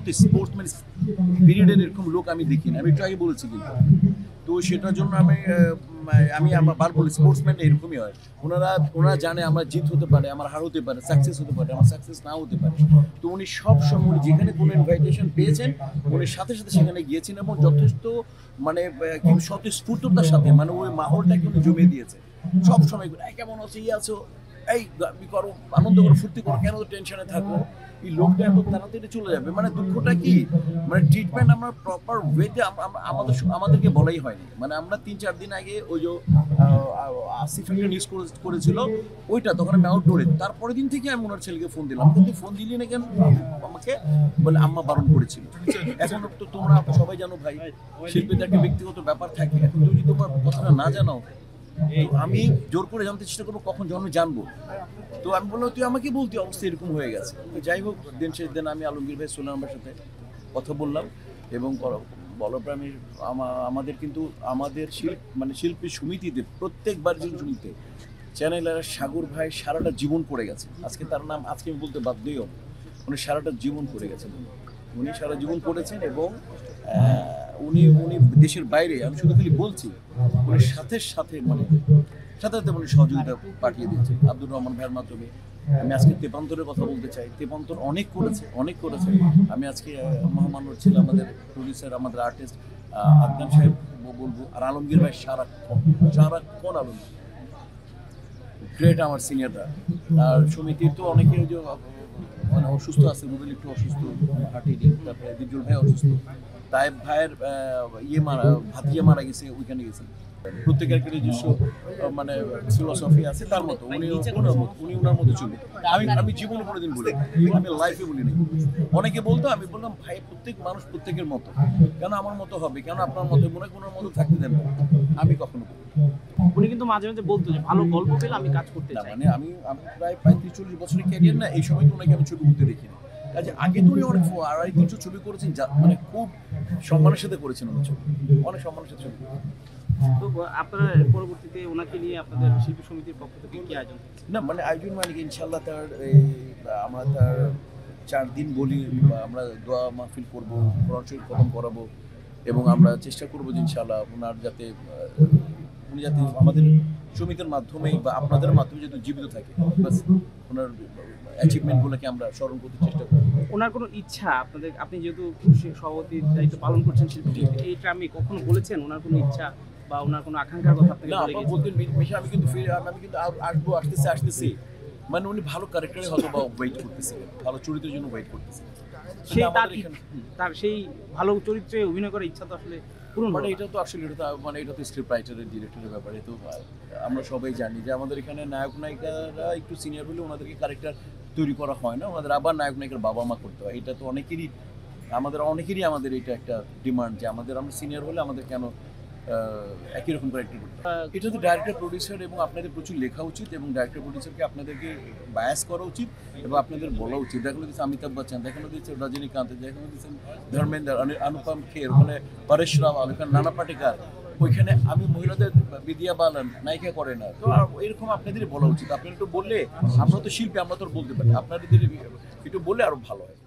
মতো স্পোর্টসম্যান পিরিয়ডের এরকম লোক আমি দেখি না, আমি একটু আগে বলেছি কিন্তু। তো সেটার জন্য আমি আমার বার বলি স্পোর্টসম্যান এরকমই হয়, ওনারা জানে আমার জিত হতে পারে, আমার হার হতে পারে, সাকসেস হতে পারে, আমার সাকসেস নাও হতে পারে। তো উনি সব সময় উনি যেখানে কোনো ইনভাইটেশন পেয়েছেন উনি সাথে সাথে সেখানে গিয়েছেন এবং যথেষ্ট মানে স্বতঃস্ফূর্ততার সাথে মানে ওই মাহলটাকে উনি জমিয়ে দিয়েছে সব সময়। কেমন আছো, আছো, এই করো, আনন্দ করো, ফুর্তি করো, কেন তো টেনশনে থাকো, এই লোকটা এত তাড়াতাড়ি চলে যাবে। মানে দুঃখটা কি, মানে ট্রিটমেন্ট আমরা প্রপার ওয়েতে আমাদেরকে বলাই হয়নি। মানে আমরা 3-4 দিন আগে ওই যে আসিফ একটা নিউজ করেছিল ওইটা, তখন আমি আউটডোরে, তারপরের দিন থেকে আমি ওনার ছেলেকে ফোন দিলাম, কিন্তু ফোন দিলি না কেন আমাকে, বলে আম্মা বারণ করেছিল। এখন তো তোমরা সবাই জানো ভাই, শিল্পীদের একটা ব্যক্তিগত ব্যাপার থাকে, এখন তুমি যদি তোমার কথাটা না জানাও, আমি জোর করে জানতে চেষ্টা করবো, কখন জন্ম জানবো। তো আমি বললাম তুই আমাকে বলতি, অবস্থা এরকম হয়ে গেছে। তো যাই হোক, দিন শেষ দিন আমি আলমগীর ভাই সোলার সাথে কথা বললাম এবং বলপ্রামীর আমাদের কিন্তু আমাদের শিল্পী সমিতিতে প্রত্যেকবার যে সমিতিতে চ্যানেলের সাগর ভাই সারাটা জীবন করে গেছে। আজকে তার নাম আজকে আমি বলতে বাধ্যই হব, উনি সারাটা জীবন করে গেছেন, উনি সারা জীবন করেছেন এবং উনি দেশের বাইরে, আমি শুধু খালি বলছি, উনি সাথে সাথে উনি সহযোগিতা পাঠিয়ে দিয়েছেন আব্দুর রহমান ভাইয়ের মাধ্যমে। আমি আজকে তেপান্তরের কথা বলতে চাই, তেপান্তর অনেক করেছে। আমি আজকে মহামান্য ছিল আমাদের প্রডিউসার, আমাদের আর্টিস্ট আদনান সাহেব বলবো, আর আলমগীর ভাই সারাক্ষণ আলমগীর গ্রেট, আমার সিনিয়ররা। আর সমিতির তো অনেকে যে মানে অসুস্থ আছে, রুবেল একটু অসুস্থ, হার্টিনি, তারপরে দিজুল ভাই অসুস্থ, তাইব ভাইয়ের ভাতিজা মারা গেছে, ওইখানে গেছেন। প্রত্যেকের একটা নিজস্ব মানে ফিলোসফি আছে, তার মতো উনি ওনার মতো চলবে। আমি জীবনে কোনোদিন বলি, আমি লাইফে বলি নাই। অনেকে বলতো, আমি বললাম ভাই প্রত্যেক মানুষ প্রত্যেকের মতো, কেন আমার মতো হবে, কেন আপনার মতো মনে কোনো মতো থাকতে দেন না, আমি কখনো বলি। উনি কিন্তু মাঝে মাঝে বলতো যে ভালো গল্প পেলে আমি কাজ করতে চাই। মানে আমি প্রায় 35-40 বছরের ক্যারিয়ার না, এই সময় তো ওনাকে আমি ছবি করতে দেখিনি। কাজে আগে তো উনি অনেক 250 ছবি করেছেন, মানে খুব সম্মানের সাথে করেছেন উনি ছবি, অনেক সম্মানের সাথে ছবি। তো আপনারা পরবর্তীতে ওনাকে নিয়ে আপনাদের শিল্পী সমিতির পক্ষ থেকে কি আয়োজন? না মানে আয়োজন মানে কি, ইনশাল্লাহ আমরা তার 4 দিন বলি, আমরা দোয়া মাহফিল করবো, কোরআন শরীফ খতম করাবো এবং আমরা চেষ্টা করবো যে ইনশাল্লাহ উনি যাতে আমাদের সমিতির মাধ্যমে বা আপনাদের মাধ্যমে যাতে জীবিত থাকে, বাস ওনার অ্যাচিভমেন্টগুলোকে আমরা স্মরণ করতে চেষ্টা করি। ওনার কোনো ইচ্ছা আপনি যেহেতু সভাপতির দায়িত্ব পালন করছেন শিল্পী, এইটা আমি কখনো বলেছেন ওনার কোনো ইচ্ছা বা ওনার কোনো আকাঙ্ক্ষার কথা আপনাকে বলে গেছেন? বলতেন মিশা, আমি কিন্তু আসতেছি, মানে উনি ভালো ক্যারেক্টারে হয়তো বা ওয়েট করতেছিলেন, ভালো চরিত্রের জন্য ওয়েট করতেছিলেন। তার সেই ভালো চরিত্রে অভিনয় করার ইচ্ছা তো আসলে পূরণ মানে এটা তো স্ক্রিপ্ট রাইটারের, ডিরেক্টরের ব্যাপারে। তো আমরা সবাই জানি যে আমাদের এখানে নায়ক নায়িকারা একটু সিনিয়র হলে ওনাদেরকে ক্যারেক্টার তৈরি করা হয় না, ওনাদের আবার নায়ক নায়িকার বাবা মা করতে হয়। এটা তো অনেকেরই আমাদের এটা একটা ডিমান্ড যে আমরা সিনিয়র হলে আমাদের কেন একই রকম ক্যারেক্টার করতে হয়। এটা তো ডাইরেক্টর প্রডিউসার এবং আপনাদের প্রচুর লেখা উচিত এবং ডাইরেক্টর প্রডিউসারকে আপনাদেরকে বায়াস করা উচিত এবং আপনাদের বলা উচিত। দেখানো দিচ্ছে অমিতাভ বচ্চন, দেখানো দিচ্ছে রজনীকান্ত, দেখানো দিচ্ছেন ধর্মেন্দ্র, অনুপম খের, ওখানে পরেশ রাওয়াল, ওখানে নানা পাটেকার, ওইখানে আমি মহিলাদের বিদিয়া বালান নায়িকা করে না। তো এরকম আপনাদেরই বলা উচিত। আপনারা একটু বললে, আমরা তো শিল্পী, আমরা তো বলতে পারি, আপনাদের একটু বললে আরো ভালো হয়।